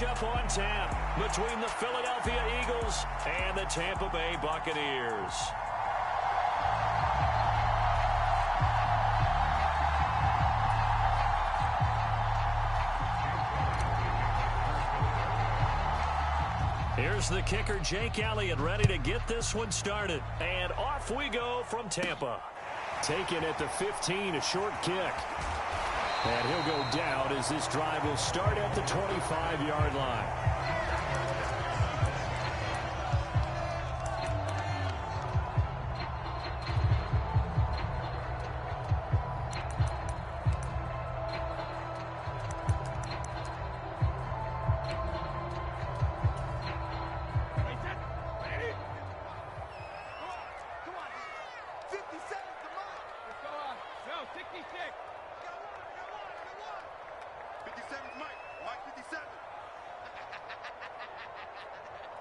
matchup on tap between the Philadelphia Eagles and the Tampa Bay Buccaneers. Here's the kicker, Jake Elliott, ready to get this one started. And off we go from Tampa. Taken at the 15, a short kick. And he'll go down as this drive will start at the 25-yard line.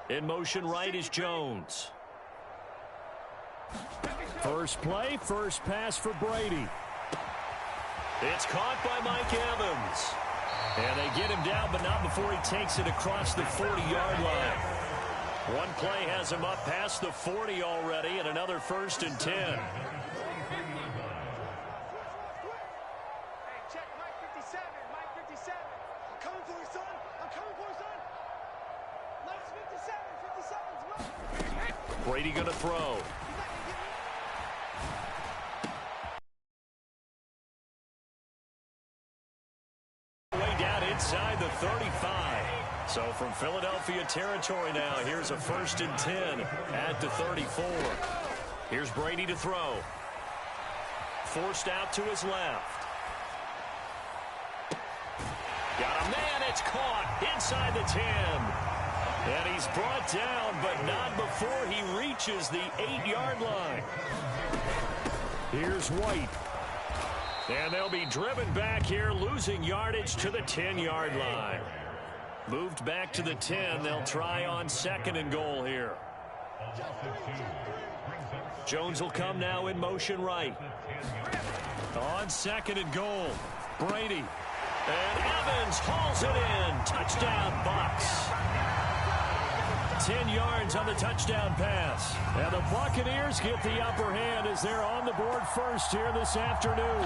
In motion right is Jones. First play, first pass for Brady. It's caught by Mike Evans. And they get him down, but not before he takes it across the 40-yard line. One play has him up past the 40 already, and another 1st and 10. Brady going to throw. Way down inside the 35. So from Philadelphia territory now, here's a 1st and 10 at the 34. Here's Brady to throw. Forced out to his left. Got a man, it's caught inside the 10. And he's brought down, but not before he reaches the 8-yard line. Here's White. And they'll be driven back here, losing yardage to the 10-yard line. Moved back to the 10. They'll try on 2nd and goal here. Jones will come now in motion right. On 2nd and goal, Brady. And Evans hauls it in. Touchdown, Bucs. 10 yards on the touchdown pass. And the Buccaneers get the upper hand as they're on the board first here this afternoon.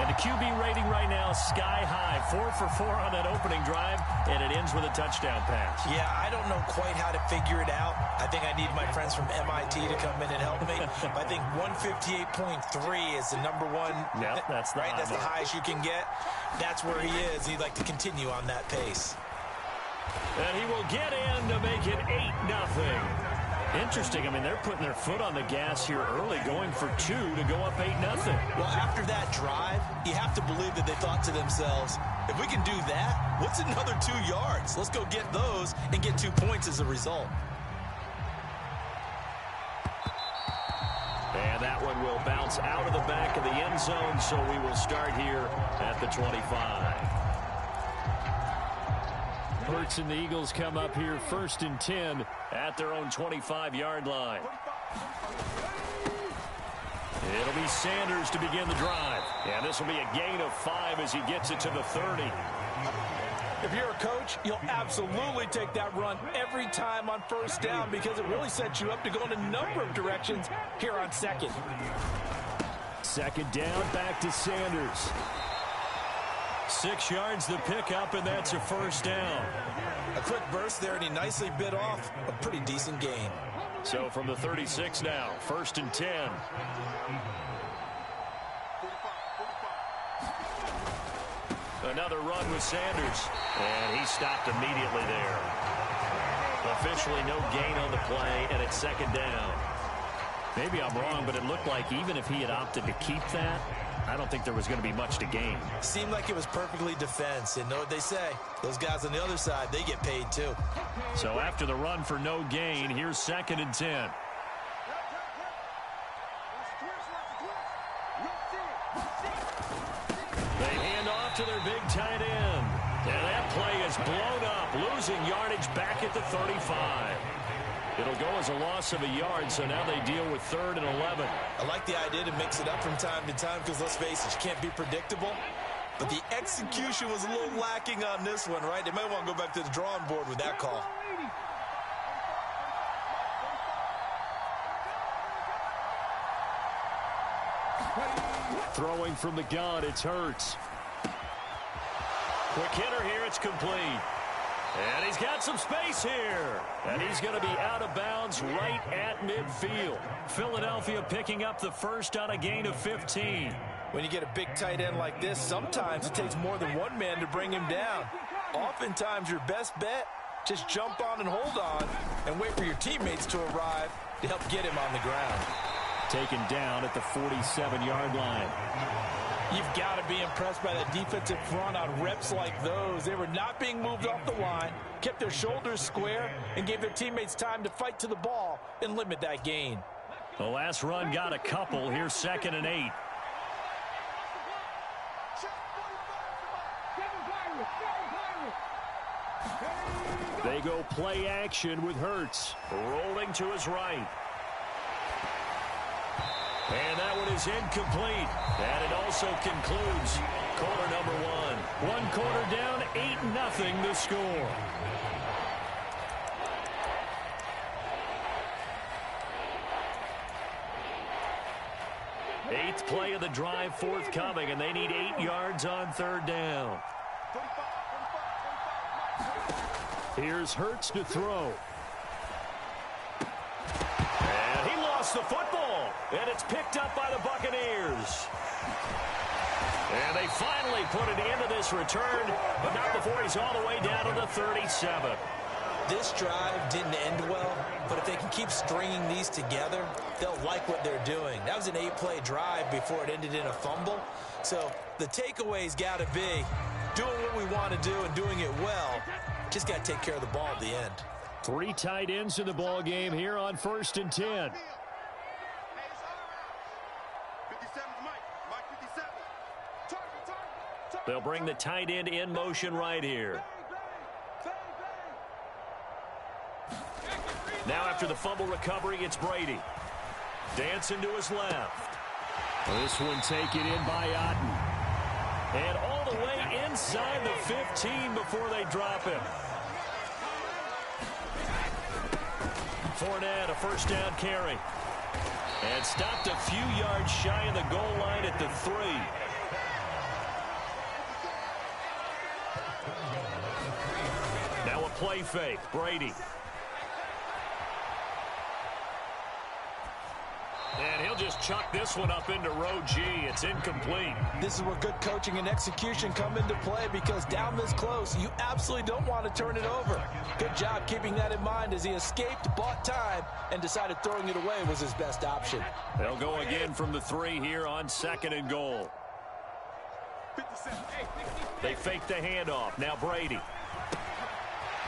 And the QB rating right now sky high. 4 for 4 on that opening drive, and it ends with a touchdown pass. Yeah, I don't know quite how to figure it out. I think I need my friends from MIT to come in and help me. I think 158.3 is the number one. Yep, that's the right. That's the highest you can get. That's where he is. He'd like to continue on that pace. And he will get in to make it 8-0. Interesting. I mean, they're putting their foot on the gas here early, going for 2 to go up 8-0. Well, after that drive, you have to believe that they thought to themselves, if we can do that, what's another 2 yards? Let's go get those and get 2 points as a result. And that one will bounce out of the back of the end zone, so we will start here at the 25. Hurts and the Eagles come up here 1st and 10 at their own 25-yard line. It'll be Sanders to begin the drive. And this will be a gain of 5 as he gets it to the 30. If you're a coach, you'll absolutely take that run every time on 1st down because it really sets you up to go in a number of directions here on 2nd. 2nd down, back to Sanders. 6 yards the pickup, and that's a 1st down. A quick burst there, and he nicely bit off a pretty decent gain. So from the 36 now, 1st and 10. Another run with Sanders, and he stopped immediately there. Officially no gain on the play, and it's 2nd down. Maybe I'm wrong, but it looked like even if he had opted to keep that, I don't think there was going to be much to gain. Seemed like it was perfectly defense. And know what they say? Those guys on the other side, they get paid too. So after the run for no gain, here's 2nd and 10. They hand off to their big tight end. And that play is blown up, losing yardage back at the 35. It'll go as a loss of a yard, so now they deal with 3rd and 11. I like the idea to mix it up from time to time because, let's face it, you can't be predictable. But the execution was a little lacking on this one, right? They might want to go back to the drawing board with that call. Throwing from the gun, it's Hurts. Quick hitter here, it's complete. And he's got some space here. And he's going to be out of bounds right at midfield. Philadelphia picking up the first on a gain of 15. When you get a big tight end like this, sometimes it takes more than one man to bring him down. Oftentimes, your best bet, just jump on and hold on and wait for your teammates to arrive to help get him on the ground. Taken down at the 47-yard line. You've got to be impressed by that defensive front on reps like those. They were not being moved off the line, kept their shoulders square, and gave their teammates time to fight to the ball and limit that gain. The last run got a couple. Here's 2nd and 8. They go play action with Hurts. Rolling to his right. And that one is incomplete. And it also concludes quarter number 1. 1 quarter down, 8-0 the score. Eighth play of the drive forthcoming, and they need 8 yards on 3rd down. Here's Hurts to throw. And he lost the football. And it's picked up by the Buccaneers. And they finally put an end to this return, but not before he's all the way down to the 37. This drive didn't end well, but if they can keep stringing these together, they'll like what they're doing. That was an 8-play drive before it ended in a fumble. So the takeaway's got to be doing what we want to do and doing it well. Just got to take care of the ball at the end. 3 tight ends in the ball game here on 1st and 10. They'll bring the tight end in motion right here. Now after the fumble recovery, it's Brady. Dancing to his left. This one taken in by Otten. And all the way inside the 15 before they drop him. Fournette, a 1st down carry. And stopped a few yards shy of the goal line at the 3. Now a play fake. Brady. And he'll just chuck this one up into row G. It's incomplete. This is where good coaching and execution come into play, because down this close, you absolutely don't want to turn it over. Good job keeping that in mind as he escaped, bought time, and decided throwing it away was his best option. They'll go again from the 3 here on 2nd and goal. They fake the handoff. Now Brady.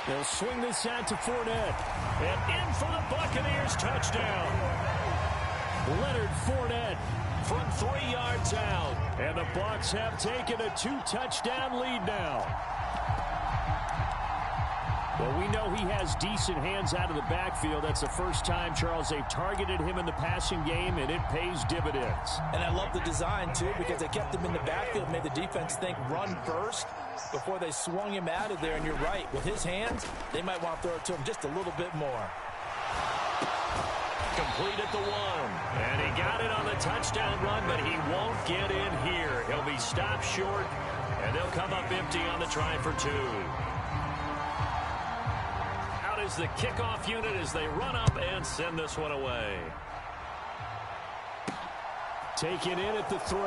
They'll swing this out to Fournette. And in for the Buccaneers touchdown. Leonard Fournette from 3 yards out. And the Bucs have taken a 2-touchdown lead now. Well, we know he has decent hands out of the backfield. That's the first time, Charles, they've targeted him in the passing game, and it pays dividends. And I love the design, too, because they kept him in the backfield, made the defense think run first before they swung him out of there. And you're right, with his hands, they might want to throw it to him just a little bit more. Complete at the 1. And he got it on the touchdown run, but he won't get in here. He'll be stopped short, and they'll come up empty on the try for 2. Out is the kickoff unit as they run up and send this one away. Taken in at the 3.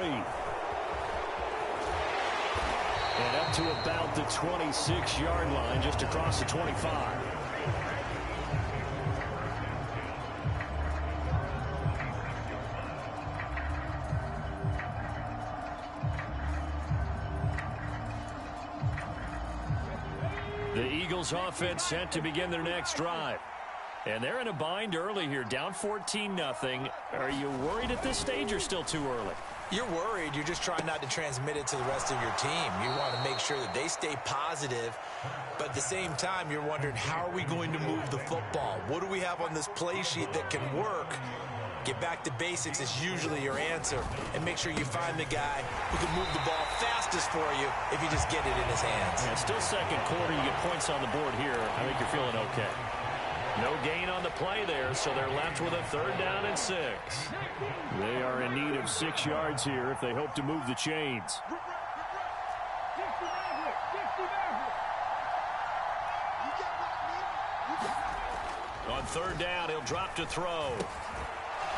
And up to about the 26-yard line, just across the 25. The Eagles offense set to begin their next drive. And they're in a bind early here, down 14-0. Are you worried at this stage or still too early? You're worried. You're just trying not to transmit it to the rest of your team. You want to make sure that they stay positive. But at the same time, you're wondering, how are we going to move the football? What do we have on this play sheet that can work? Get back to basics is usually your answer. And make sure you find the guy who can move the ball fastest for you if you just get it in his hands. Yeah, still second quarter. You get points on the board here. I think you're feeling okay. No gain on the play there, so they're left with a 3rd down and 6. They are in need of 6 yards here if they hope to move the chains. On 3rd down, he'll drop to throw.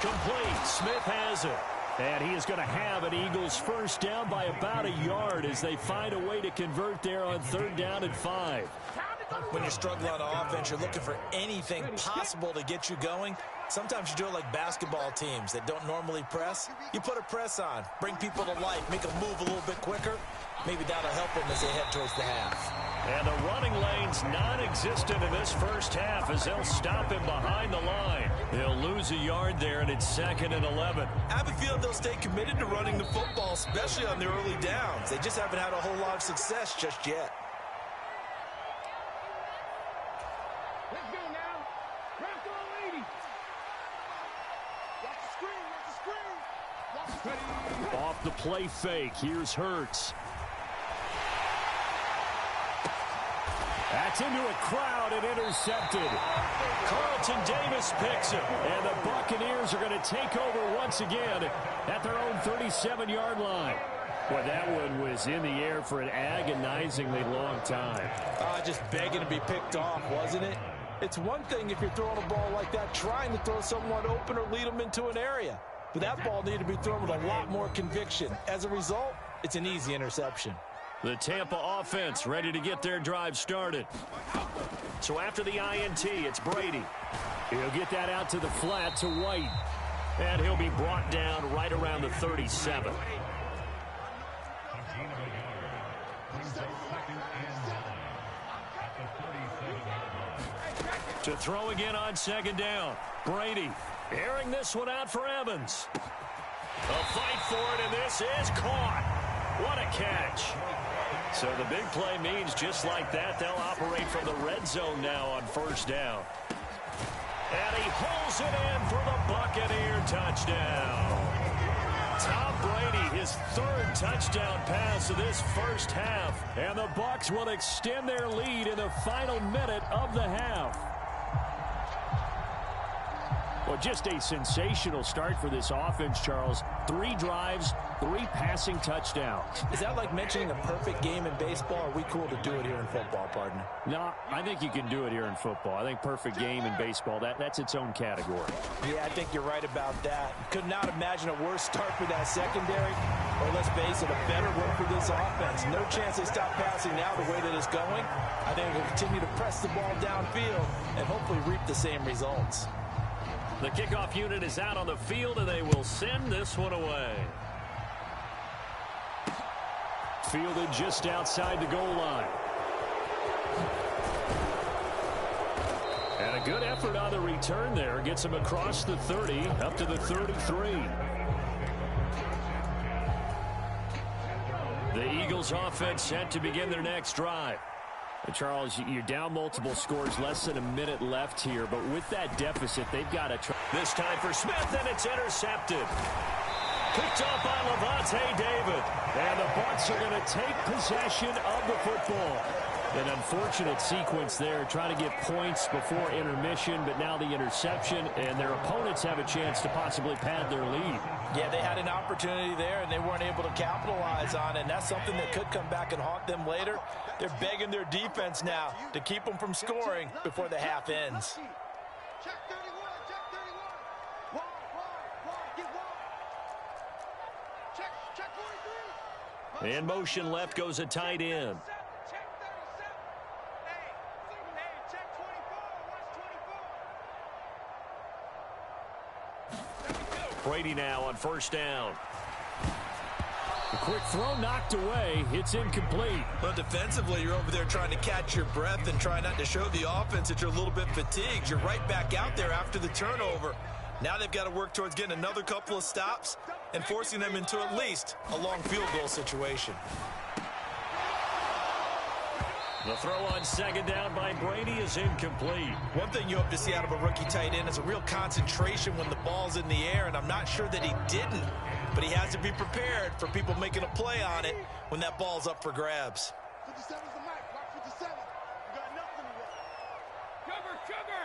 Complete. Smith has it. And he is going to have an Eagles 1st down by about a yard as they find a way to convert there on 3rd down and 5. When you're struggling on offense, you're looking for anything possible to get you going. Sometimes you do it like basketball teams that don't normally press. You put a press on, bring people to life, make them move a little bit quicker. Maybe that'll help them as they head towards the half. And the running lane's non-existent in this first half as they'll stop him behind the line. They'll lose a yard there, and it's 2nd and 11. I have a feeling they'll stay committed to running the football, especially on their early downs. They just haven't had a whole lot of success just yet. Let's go now. Rock on, lady. Watch the screen. Watch the screen. Off the play fake, here's Hurts. That's into a crowd and intercepted. Carlton Davis picks it. And the Buccaneers are going to take over once again at their own 37-yard line. Well, that one was in the air for an agonizingly long time. Just begging to be picked off, wasn't it? It's one thing if you're throwing a ball like that, trying to throw someone open or lead them into an area. But that ball needed to be thrown with a lot more conviction. As a result, it's an easy interception. The Tampa offense ready to get their drive started. So after the INT, it's Brady. He'll get that out to the flat to White. And he'll be brought down right around the 37. To throw again on 2nd down. Brady airing this one out for Evans. A fight for it, and this is caught. What a catch. So the big play means just like that, they'll operate from the red zone now on 1st down. And he pulls it in for the Buccaneer touchdown. Tom Brady, his 3rd touchdown pass of this first half. And the Bucs will extend their lead in the final minute of the half. Well, just a sensational start for this offense, Charles. 3 drives, 3 passing touchdowns. Is that like mentioning a perfect game in baseball? Or are we cool to do it here in football, partner? No, I think you can do it here in football. I think perfect game in baseball, that's its own category. Yeah, I think you're right about that. Could not imagine a worse start for that secondary. Or let's face it, a better one for this offense. No chance they stop passing now the way that it's going. I think they'll continue to press the ball downfield and hopefully reap the same results. The kickoff unit is out on the field, and they will send this one away. Fielded just outside the goal line. And a good effort on the return there. Gets him across the 30, up to the 33. The Eagles offense set to begin their next drive. Charles, you're down multiple scores, less than a minute left here, but with that deficit, they've got to try. This time for Smith, and it's intercepted. Picked up by Levante David. And the Bucs are going to take possession of the football. An unfortunate sequence there, trying to get points before intermission, but now the interception, and their opponents have a chance to possibly pad their lead. Yeah, they had an opportunity there, and they weren't able to capitalize on it, and that's something that could come back and haunt them later. They're begging their defense now to keep them from scoring before the half ends. Check 31, check 31. Wall, get wall. Check 43. In motion left goes a tight end. Check 37. Hey, check 24. Watch 24. Brady now on 1st down. A quick throw knocked away. It's incomplete. But defensively, you're over there trying to catch your breath and try not to show the offense that you're a little bit fatigued. You're right back out there after the turnover. Now they've got to work towards getting another couple of stops and forcing them into at least a long field goal situation. The throw on second down by Brady is incomplete. One thing you hope to see out of a rookie tight end is a real concentration when the ball's in the air, and I'm not sure that he didn't, but he has to be prepared for people making a play on it when that ball's up for grabs. 57's the mic. Watch 57. You got nothing to work. Sugar!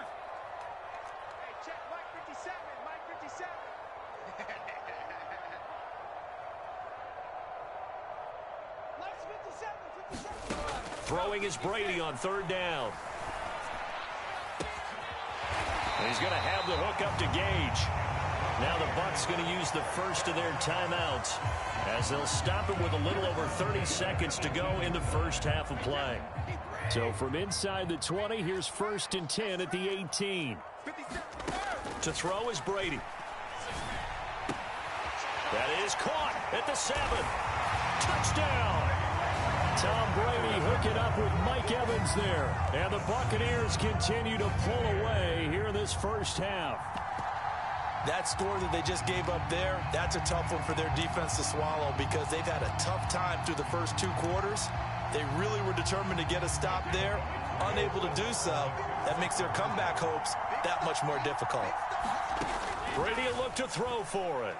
Hey, check Mike 57. Mike 57. Nice 57. Throwing is Brady on third down. He's going to have the hook up to Gage. Now the Bucs going to use the first of their timeouts as they'll stop it with a little over 30 seconds to go in the first half of play. So from inside the 20, here's 1st and 10 at the 18. To throw is Brady. That is caught at the 7. Touchdown! Tom Brady hooking up with Mike Evans there. And the Buccaneers continue to pull away here in this first half. That score that they just gave up there, that's a tough one for their defense to swallow because they've had a tough time through the first 2 quarters. They really were determined to get a stop there, unable to do so. That makes their comeback hopes that much more difficult. Brady will look to throw for it.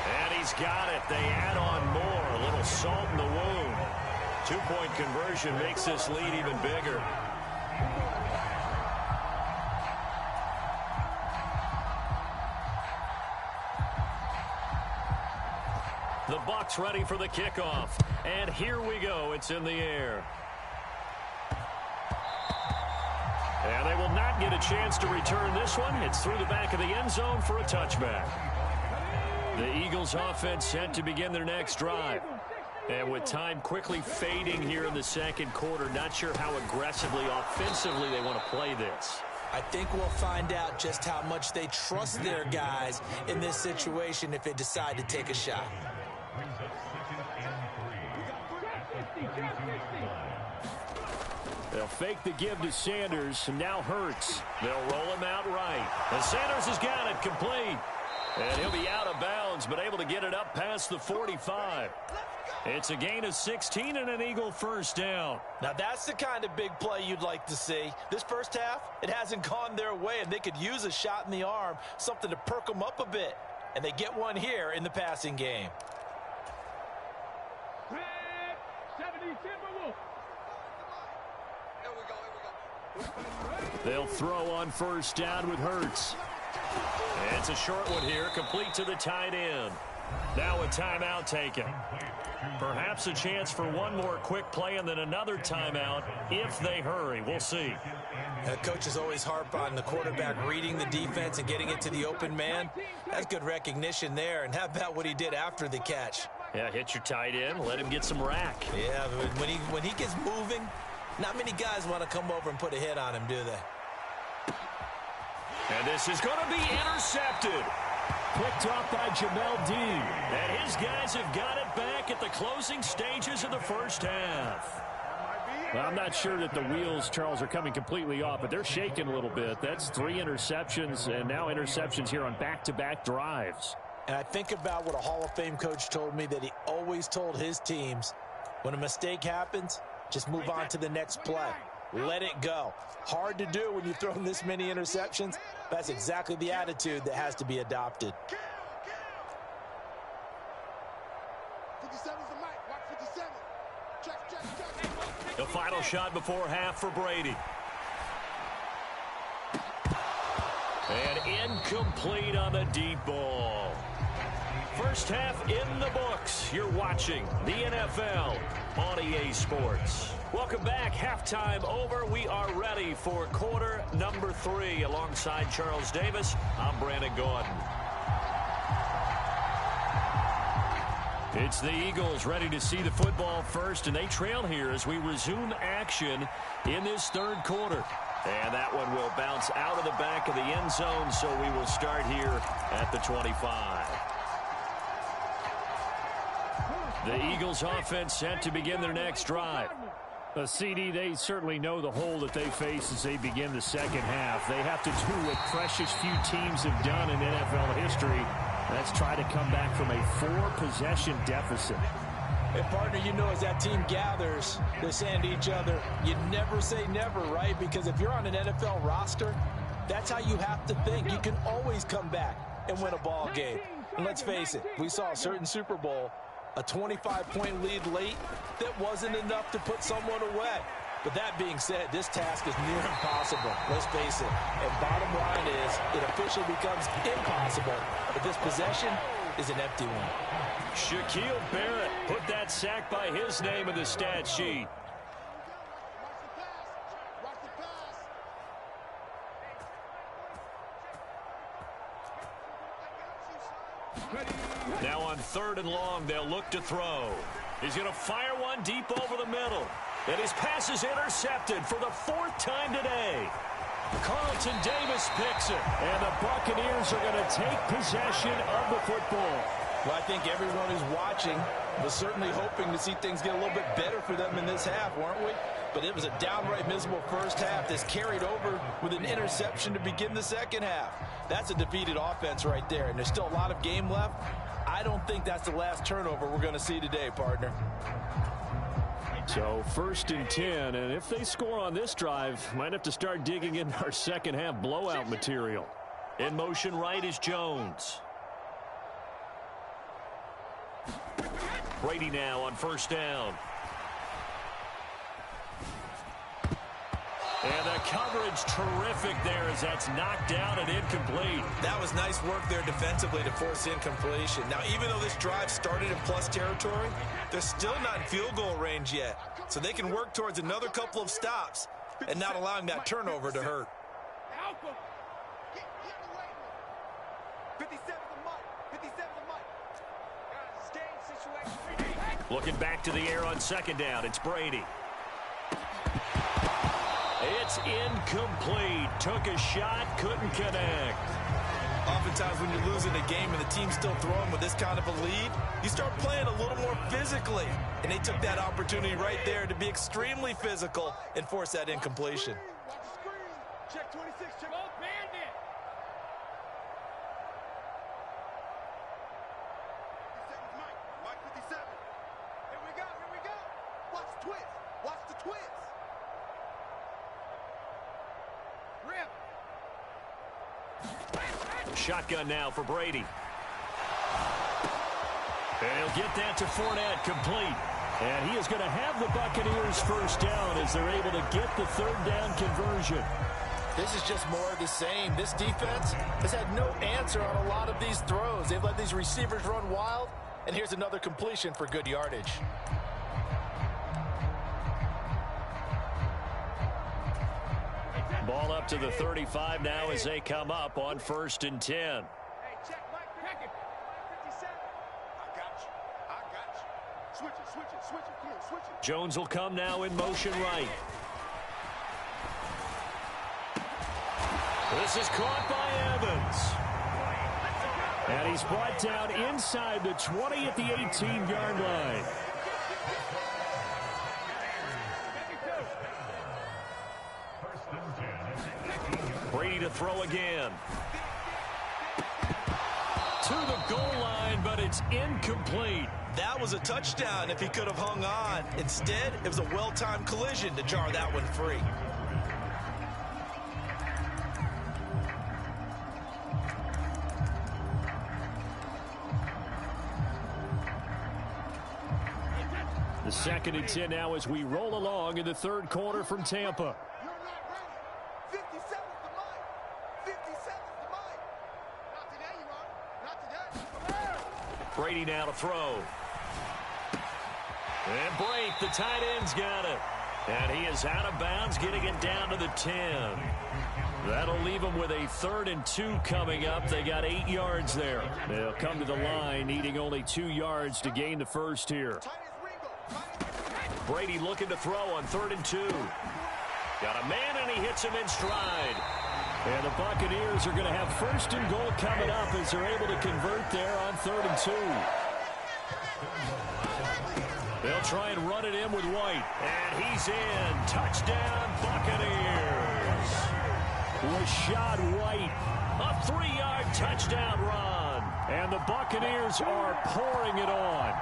And he's got it. They add on more. A little salt in the wound. 2-point conversion makes this lead even bigger. The Bucs ready for the kickoff. And here we go. It's in the air. And they will not get a chance to return this one. It's through the back of the end zone for a touchback. The Eagles offense set to begin their next drive. And with time quickly fading here in the second quarter, not sure how aggressively, offensively they want to play this. I think we'll find out just how much they trust their guys in this situation if they decide to take a shot. They'll fake the give to Sanders, and now Hurts. They'll roll him out right. And Sanders has got it complete. And he'll be out of bounds, but able to get it up past the 45. It's a gain of 16 and an Eagle first down. Now that's the kind of big play you'd like to see. This first half, it hasn't gone their way, and they could use a shot in the arm, something to perk them up a bit. And they get one here in the passing game. They'll throw on first down with Hurts. It's a short one here, complete to the tight end. Now a timeout taken. Perhaps a chance for one more quick play and then another timeout if they hurry. We'll see. Coaches always harp on the quarterback reading the defense and getting it to the open man. That's good recognition there. And how about what he did after the catch? Yeah, hit your tight end, let him get some rack. Yeah, when he gets moving, not many guys want to come over and put a hit on him, do they? And this is going to be intercepted. Picked off by Jamel Dean. And his guys have got it back at the closing stages of the first half. Well, I'm not sure that the wheels, Charles, are coming completely off, but they're shaking a little bit. That's 3 interceptions, and now interceptions here on back-to-back drives. And I think about what a Hall of Fame coach told me that he always told his teams, when a mistake happens, just move on to the next play. Let it go. Hard to do when you've thrown this many interceptions. That's exactly the attitude that has to be adopted. 57's the mic. Watch 57. Check. The final shot before half for Brady. And incomplete on the deep ball. First half in the books. You're watching the NFL on EA Sports. Welcome back. Halftime over. We are ready for quarter number 3. Alongside Charles Davis, I'm Brandon Gordon. It's the Eagles ready to see the football first, and they trail here as we resume action in this third quarter. And that one will bounce out of the back of the end zone, so we will start here at the 25. The Eagles offense set to begin their next drive. CD, they certainly know the hole that they face as they begin the second half. They have to do what precious few teams have done in NFL history. Let's try to come back from a 4-possession deficit. And, partner, you know as that team gathers, they're saying to each other, you never say never, right? Because if you're on an NFL roster, that's how you have to think. You can always come back and win a ball game. And let's face it, we saw a certain Super Bowl, a 25-point lead late that wasn't enough to put someone away. But that being said, this task is near impossible. Let's face it. And bottom line is, it officially becomes impossible. But this possession is an empty one. Shaquille Barrett put that sack by his name in the stat sheet. Now on 3rd and long, they'll look to throw. He's going to fire one deep over the middle. And his pass is intercepted for the 4th time today. Carlton Davis picks it. And the Buccaneers are going to take possession of the football. Well, I think everyone who's watching was certainly hoping to see things get a little bit better for them in this half, weren't we? But it was a downright miserable first half that's carried over with an interception to begin the second half. That's a defeated offense right there, and there's still a lot of game left. I don't think that's the last turnover we're going to see today, partner. So 1st and 10, and if they score on this drive, might have to start digging in our second half blowout material. In motion right is Jones. Brady now on 1st down. And the coverage terrific there as that's knocked down and incomplete. That was nice work there defensively to force incompletion. Now, even though this drive started in plus territory, they're still not in field goal range yet. So they can work towards another couple of stops and not allowing that turnover to hurt. 57 to Mike. 57 to Mike. Guys, game situation. Looking back to the air on 2nd down, it's Brady. It's incomplete. Took a shot, couldn't connect. Oftentimes when you're losing a game and the team's still throwing with this kind of a lead, you start playing a little more physically. And they took that opportunity right there to be extremely physical and force that incompletion. Watch the screen. Check 26. Check. Go Bandit. 57 Mike. Mike 57. Here we go. Here we go. Watch the twist. Watch the twist. Rip. Shotgun now for Brady. And he'll get that to Fournette, complete. And he is going to have the Buccaneers 1st down as they're able to get the 3rd down conversion. This is just more of the same. This defense has had no answer on a lot of these throws. They've let these receivers run wild, and here's another completion for good yardage. Ball up to the 35 now as they come up on 1st and 10. Hey, check Mike. Mike 57. I got you. I got you. Switch it. Switch it. Switch it. Come on. Switch it. Jones will come now in motion right. This is caught by Evans. And he's brought down inside the 20 at the 18-yard line. Brady to throw again. To the goal line, but it's incomplete. That was a touchdown if he could have hung on. Instead, it was a well-timed collision to jar that one free. The 2nd and 10 now as we roll along in the 3rd quarter from Tampa. You're not ready. 57 to Mike. 57 to Mike. Not today, you are. Not today. Brady now to throw. And Blake, the tight end's got it. And he is out of bounds, getting it down to the 10. That'll leave them with a 3rd and 2 coming up. They got 8 yards there. They'll come to the line, needing only 2 yards to gain the 1st here. Brady looking to throw on 3rd and 2. Got a man, and he hits him in stride. And the Buccaneers are going to have 1st and goal coming up as they're able to convert there on 3rd and 2. They'll try and run it in with White. And he's in. Touchdown, Buccaneers. Rashad White, a 3-yard touchdown run. And the Buccaneers are pouring it on.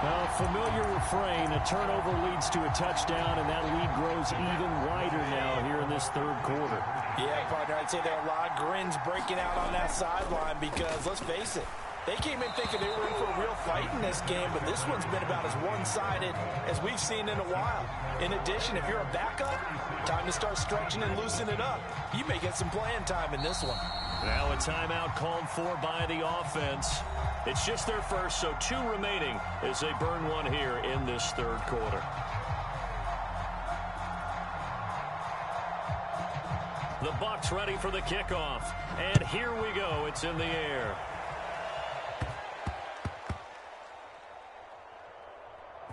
Well, familiar refrain, a turnover leads to a touchdown, and that lead grows even wider now here in this third quarter. Yeah, partner, I'd say there are a lot of grins breaking out on that sideline because, let's face it, they came in thinking they were in for a real fight in this game, but this one's been about as one-sided as we've seen in a while. In addition, if you're a backup, time to start stretching and loosening it up. You may get some playing time in this one. Now a timeout called for by the offense. It's just their first, so 2 remaining as they burn one here in this third quarter. The Bucs ready for the kickoff. And here we go. It's in the air.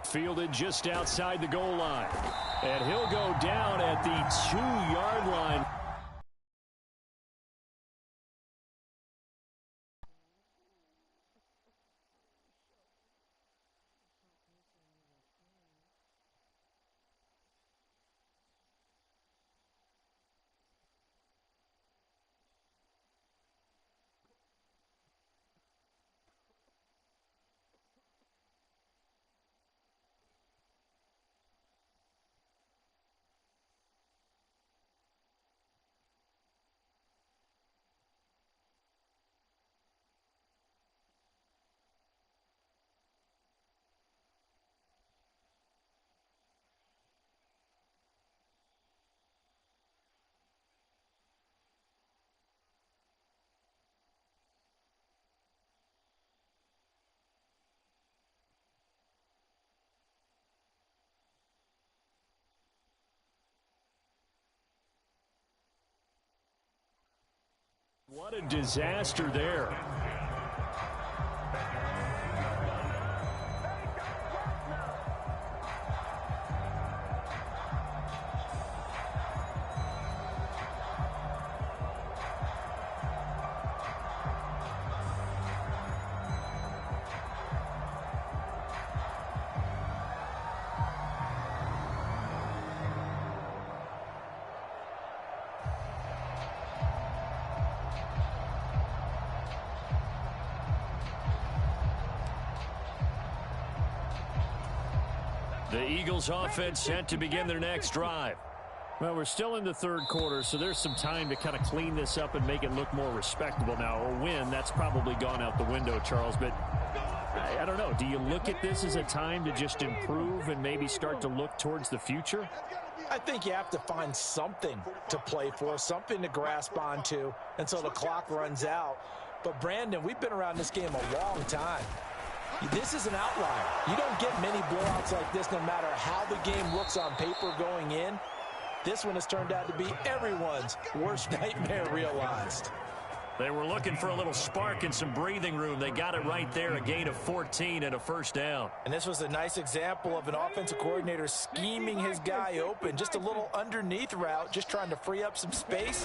Fielded just outside the goal line. And he'll go down at the 2-yard line. What a disaster there. The Eagles offense set to begin their next drive. Well, we're still in the third quarter, so there's some time to kind of clean this up and make it look more respectable. Now, a win, that's probably gone out the window, Charles, but I don't know. Do you look at this as a time to just improve and maybe start to look towards the future? I think you have to find something to play for, something to grasp onto until the clock runs out. But, Brandon, we've been around this game a long time. This is an outlier. You don't get many blowouts like this no matter how the game looks on paper going in. This one has turned out to be everyone's worst nightmare realized. They were looking for a little spark and some breathing room. They got it right there, a gain of 14 and a first down. And this was a nice example of an offensive coordinator scheming his guy open. Just a little underneath route, just trying to free up some space,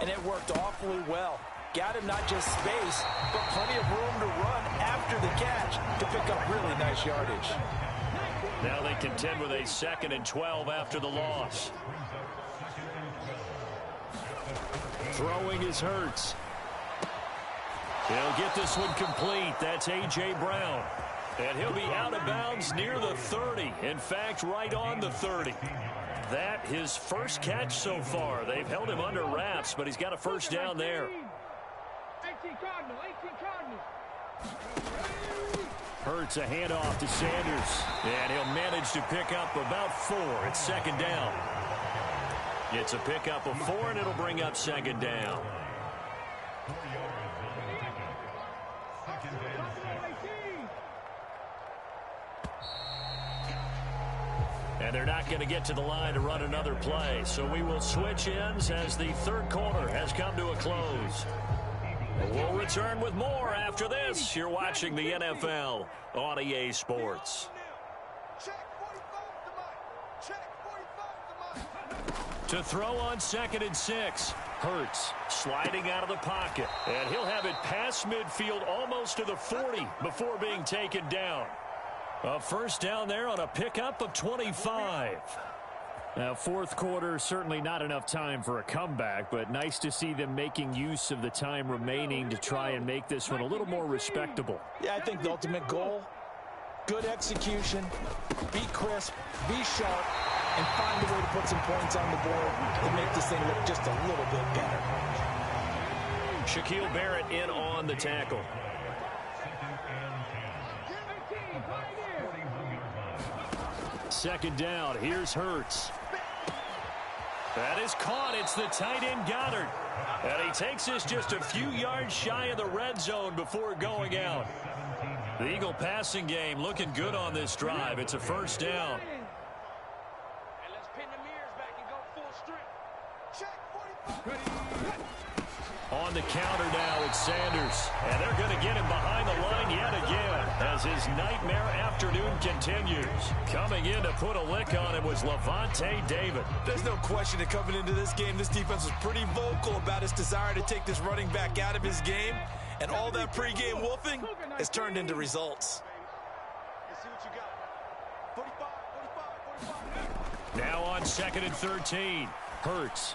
and it worked awfully well. Got him not just space, but plenty of room to run after the catch to pick up really nice yardage. Now they contend with a 2nd and 12 after the loss. Throwing is Hurts. He'll get this one complete. That's A.J. Brown. And he'll be out of bounds near the 30. In fact, right on the 30. That his first catch so far. They've held him under wraps, but he's got a first down there. Hurts a handoff to Sanders. And he'll manage to pick up about 4. It's 2nd down. It's a pickup of 4, and it'll bring up 2nd down. And they're not going to get to the line to run another play. So we will switch ends as the third quarter has come to a close. We'll return with more after this. You're watching the NFL on EA Sports. To throw on 2nd and 6. Hurts sliding out of the pocket. And he'll have it past midfield almost to the 40 before being taken down. A first down there on a pickup of 25. Now, fourth quarter, certainly not enough time for a comeback, but nice to see them making use of the time remaining to try and make this one a little more respectable. Yeah, I think the ultimate goal Good execution, be crisp, be sharp, and find a way to put some points on the board and make this thing look just a little bit better. Shaquille Barrett in on the tackle. Second down, here's Hurts. That is caught. It's the tight end Goddard. And he takes this just a few yards shy of the red zone before going out. The Eagle passing game looking good on this drive. It's a first down. And let's pin the mirrors back and go full strength. Check 45. On the counter now, it's Sanders. And they're going to get him behind the line yet again as his nightmare afternoon continues. Coming in to put a lick on him was Levante David. There's no question that coming into this game, this defense was pretty vocal about its desire to take this running back out of his game. And all that pregame wolfing has turned into results. Let's see what you got. 45. Now on 2nd and 13. Hurts.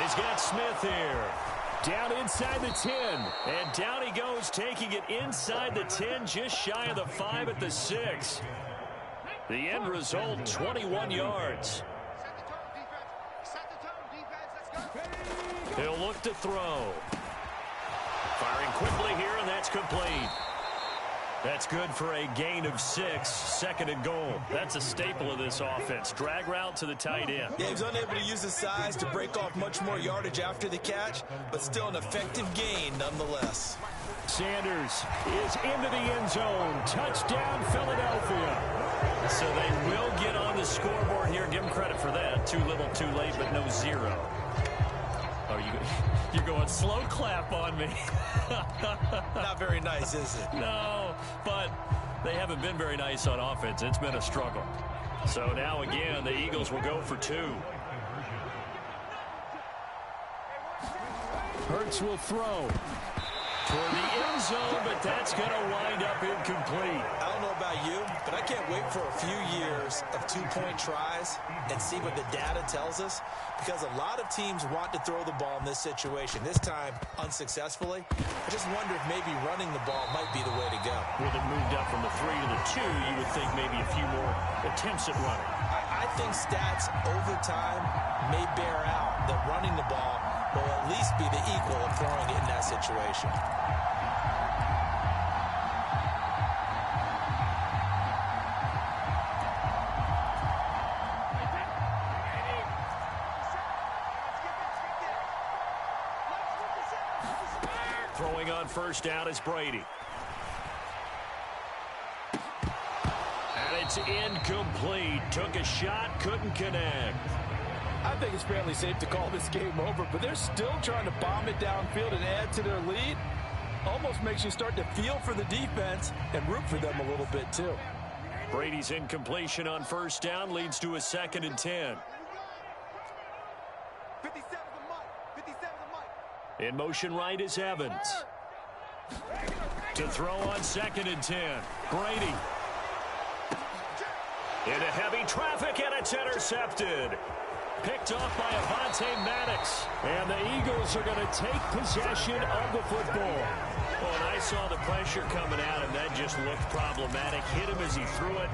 He's got Smith here. Down inside the 10. And down he goes, taking it inside the 10, just shy of the 5 at the 6. The end result, 21 yards. Set the tone, defense. Let's go. He'll look to throw. Firing quickly here, and that's complete. That's good for a gain of 6, 2nd and goal. That's a staple of this offense. Drag route to the tight end. Yeah, he was unable to use his size to break off much more yardage after the catch, but still an effective gain nonetheless. Sanders is into the end zone. Touchdown, Philadelphia. So they will get on the scoreboard here. Give them credit for that. Too little, too late, but no 0. Oh, you're going slow clap on me. Not very nice, is it? No, but they haven't been very nice on offense. It's been a struggle. So now again, the Eagles will go for 2. Hurts will throw toward the end zone, but that's going to wind up incomplete. I don't know about you, but I can't wait for a few years of 2-point tries and see what the data tells us, because a lot of teams want to throw the ball in this situation, this time unsuccessfully. I just wonder if maybe running the ball might be the way to go. With it moved up from the 3 to the 2, you would think maybe a few more attempts at running. I think stats over time may bear out that running the ball will at least be the equal of throwing it in that situation. Throwing on first down is Brady. And it's incomplete. Took a shot, couldn't connect. I think it's fairly safe to call this game over, but they're still trying to bomb it downfield and add to their lead. Almost makes you start to feel for the defense and root for them a little bit too. Brady's incompletion on first down leads to a 2nd and 10. 57's a mic. 57's a mic. In motion right is Evans. To throw on 2nd and 10. Brady. Into heavy traffic, and it's intercepted. Picked off by Avonte Maddox. And the Eagles are going to take possession of the football. Well, and I saw the pressure coming at him. That just looked problematic. Hit him as he threw it,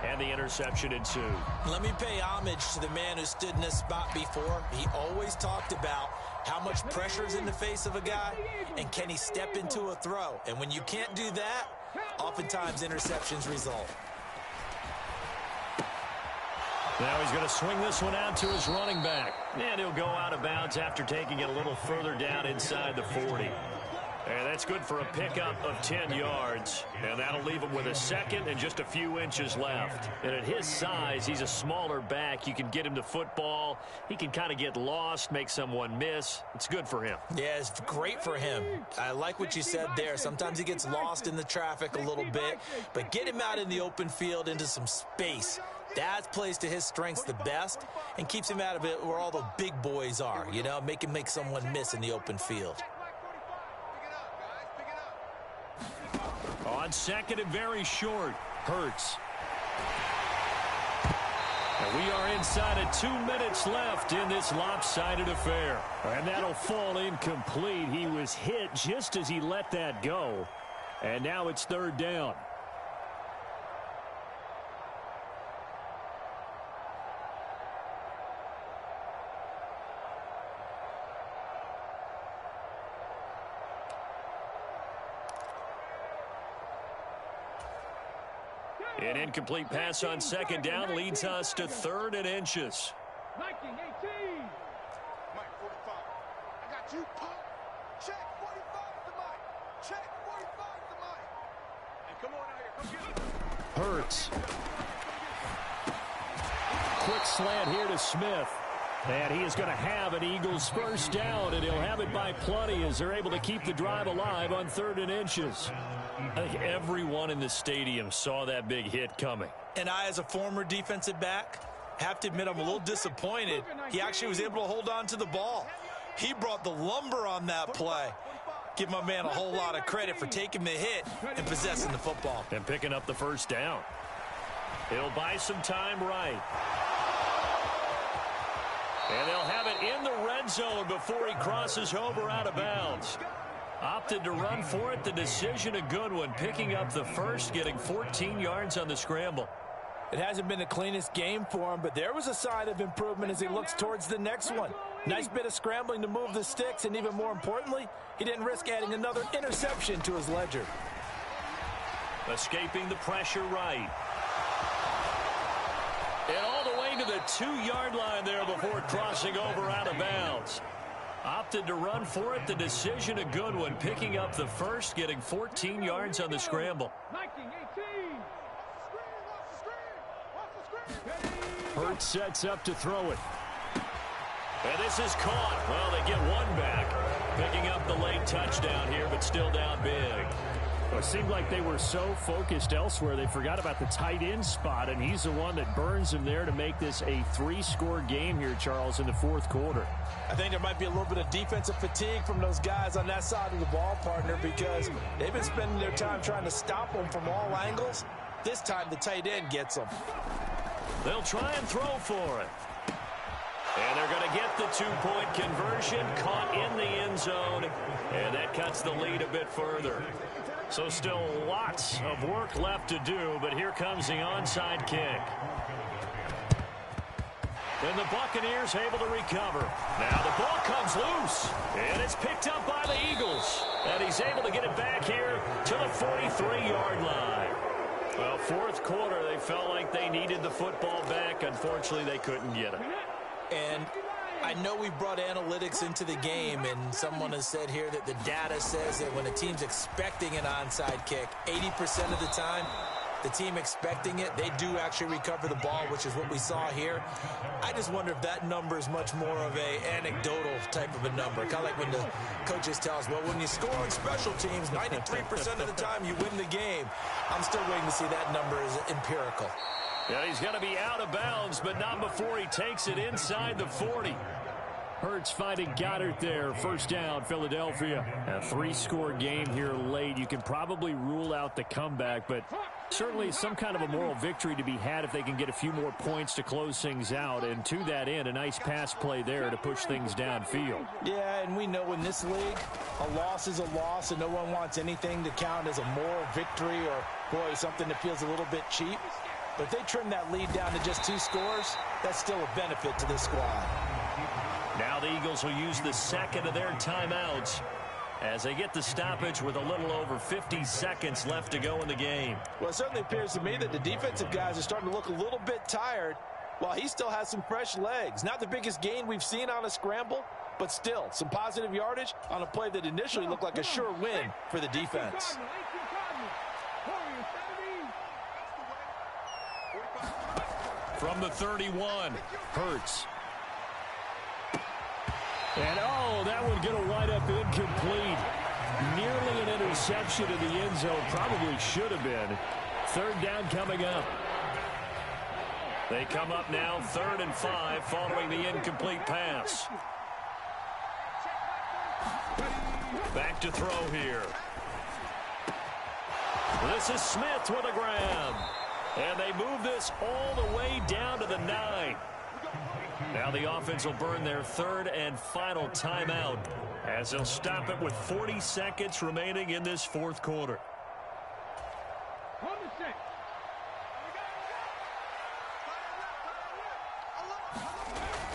and the interception ensued. Let me pay homage to the man who stood in this spot before. He always talked about how much pressure is in the face of a guy, and can he step into a throw. And when you can't do that, oftentimes interceptions result. Now he's going to swing this one out to his running back. And he'll go out of bounds after taking it a little further down inside the 40. And that's good for a pickup of 10 yards. And that'll leave him with a 2nd and just a few inches left. And at his size, he's a smaller back. You can get him to football. He can kind of get lost, make someone miss. It's good for him. Yeah, it's great for him. I like what you said there. Sometimes he gets lost in the traffic a little bit. But get him out in the open field into some space. That plays to his strengths the best and keeps him out of it where all the big boys are, you know, make him make someone miss in the open field. On 2nd and very short, Hurts. And we are inside of 2 minutes left in this lopsided affair. And that'll fall incomplete. He was hit just as he let that go. And now it's 3rd down. An incomplete pass on second down leads us to 3rd and inches. Mike 45. I got you. Pump. Check 45 to Mike. Check 45 to Mike. Hey, come on out here. Come get it. Hurts. Quick slant here to Smith. And he is going to have an Eagles first down, and he'll have it by plenty as they're able to keep the drive alive on 3rd and inches. I think everyone in the stadium saw that big hit coming. And I, as a former defensive back, have to admit I'm a little disappointed. He actually was able to hold on to the ball. He brought the lumber on that play. Give my man a whole lot of credit for taking the hit and possessing the football. And picking up the first down. He'll buy some time right. And they'll have it in the red zone before he crosses over out of bounds. Opted to run for it. The decision a good one. Picking up the first, getting 14 yards on the scramble. It hasn't been the cleanest game for him, but there was a sign of improvement as he looks towards the next one. Nice bit of scrambling to move the sticks, and even more importantly, he didn't risk adding another interception to his ledger. Escaping the pressure right. And all the way to the 2-yard line there before crossing over out of bounds. Opted to run for it. The decision a good one. Picking up the first, getting 14 yards on the scramble. Hurts sets up to throw it. And this is caught. Well, they get one back. Picking up the late touchdown here, but still down big. Well, it seemed like they were so focused elsewhere, they forgot about the tight end spot, and he's the one that burns him there to make this a 3-score game here, Charles, in the 4th quarter. I think there might be a little bit of defensive fatigue from those guys on that side of the ball, partner, because they've been spending their time trying to stop them from all angles. This time the tight end gets them. They'll try and throw for it. And they're going to get the 2-point conversion, caught in the end zone, and that cuts the lead a bit further. So still lots of work left to do, but here comes the onside kick. And the Buccaneers able to recover. Now the ball comes loose, and it's picked up by the Eagles. And he's able to get it back here to the 43-yard line. Well, 4th quarter, they felt like they needed the football back. Unfortunately, they couldn't get it. And I know we brought analytics into the game, and someone has said here that the data says that when a team's expecting an onside kick, 80% of the time, the team expecting it, they do actually recover the ball, which is what we saw here. I just wonder if that number is much more of a anecdotal type of a number. Kind of like when the coaches tell us, well, when you score on special teams, 93% of the time you win the game. I'm still waiting to see that number is empirical. Yeah, he's going to be out of bounds, but not before he takes it inside the 40. Hurts finding Goddard there. First down, Philadelphia. A 3-score game here late. You can probably rule out the comeback, but certainly some kind of a moral victory to be had if they can get a few more points to close things out. And to that end, a nice pass play there to push things downfield. Yeah, and we know in this league, a loss is a loss, and no one wants anything to count as a moral victory or, boy, something that feels a little bit cheap. But if they trim that lead down to just 2 scores, that's still a benefit to this squad. Now the Eagles will use the second of their timeouts as they get the stoppage with a little over 50 seconds left to go in the game. Well, it certainly appears to me that the defensive guys are starting to look a little bit tired while he still has some fresh legs. Not the biggest gain we've seen on a scramble, but still some positive yardage on a play that initially looked like a sure win for the defense. From the 31, Hurts. And, oh, that one going to wind up incomplete. Nearly an interception in the end zone. Probably should have been. 3rd down coming up. They come up now 3rd and 5 following the incomplete pass. Back to throw here. This is Smith with a grab. And they move this all the way down to the 9. Now the offense will burn their 3rd and final timeout as they'll stop it with 40 seconds remaining in this 4th quarter.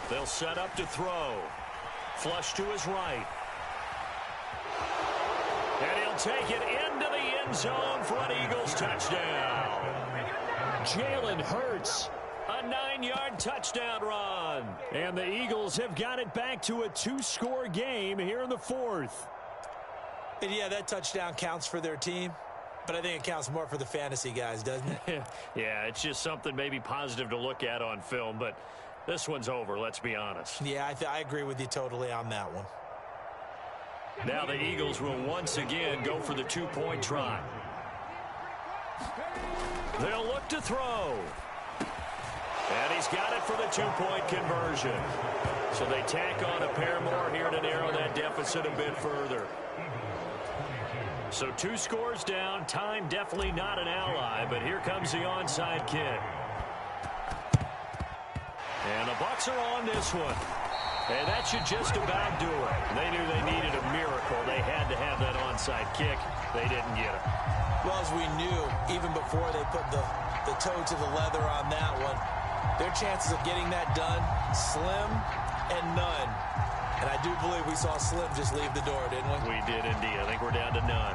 They'll set up to throw. Flush to his right. And he'll take it into the end zone for an Eagles touchdown. Jalen Hurts. A 9-yard touchdown run. And the Eagles have got it back to a 2-score game here in the fourth. And yeah, that touchdown counts for their team, but I think it counts more for the fantasy guys, doesn't it? Yeah, it's just something maybe positive to look at on film, but this one's over, let's be honest. Yeah, I agree with you totally on that one. Now the Eagles will once again go for the 2-point try. They'll look to throw. And he's got it for the 2-point conversion. So they tack on a pair more here to narrow that deficit a bit further. So 2 scores down. Time definitely not an ally, but here comes the onside kick. And the Bucs are on this one. And that should just about do it. They knew they needed a miracle. They had to have that onside kick. They didn't get it. Well, as we knew, even before they put the toe to the leather on that one, their chances of getting that done, slim and none. And I do believe we saw Slim just leave the door, didn't we? We did indeed. I think we're down to none.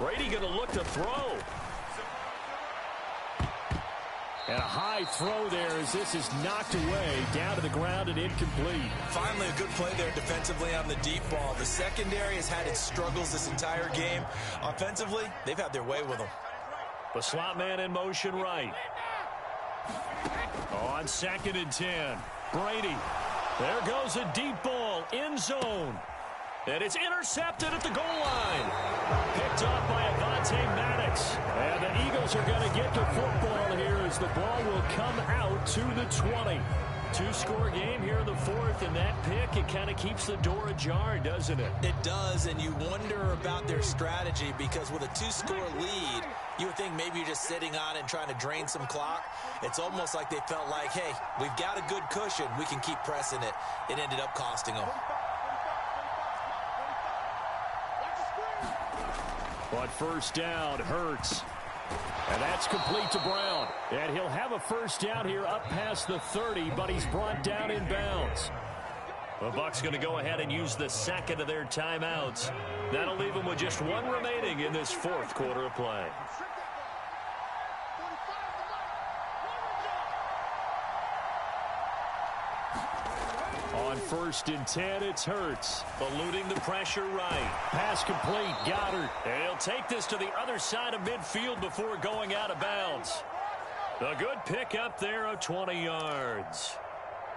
Brady going to look to throw. And a high throw there as this is knocked away, down to the ground and incomplete. Finally, a good play there defensively on the deep ball. The secondary has had its struggles this entire game. Offensively, they've had their way with them. The slot man in motion right. On 2nd and 10. Brady. There goes a deep ball. End zone. And it's intercepted at the goal line. Picked off by Avonte Maddox. And the Eagles are going to get to football here as the ball will come out to the 20. 2-score game here in the fourth, and that pick, it kind of keeps the door ajar, doesn't it? It does, and you wonder about their strategy because with a 2-score lead, you would think maybe you're just sitting on it and trying to drain some clock. It's almost like they felt like, hey, we've got a good cushion. We can keep pressing it. It ended up costing them. On 1st down, Hurts. And that's complete to Brown. And he'll have a 1st down here up past the 30, but he's brought down in bounds. The Bucs going to go ahead and use the 2nd of their timeouts. That'll leave them with just 1 remaining in this 4th quarter of play. On 1st and 10, it's Hurts. Eluding the pressure right. Pass complete, Goddard. And he'll take this to the other side of midfield before going out of bounds. A good pick up there of 20 yards.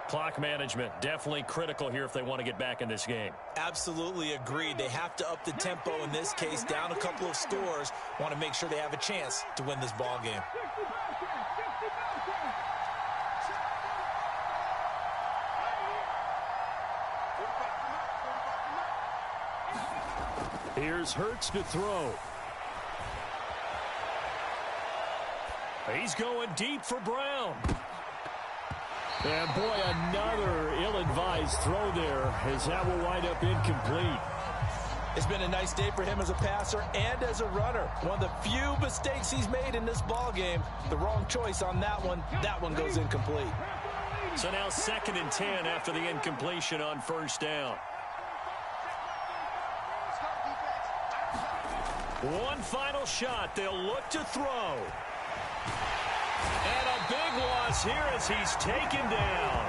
Clock management definitely critical here if they want to get back in this game. Absolutely agreed. They have to up the tempo in this case, down a couple of scores. Want to make sure they have a chance to win this ball game. Here's Hurts to throw. He's going deep for Brown. And boy, another ill-advised throw there as that will wind up incomplete. It's been a nice day for him as a passer and as a runner. One of the few mistakes he's made in this ball game. The wrong choice on that one. That one goes incomplete. So now 2nd and 10 after the incompletion on 1st down. One final shot. They'll look to throw. And a big loss here as he's taken down.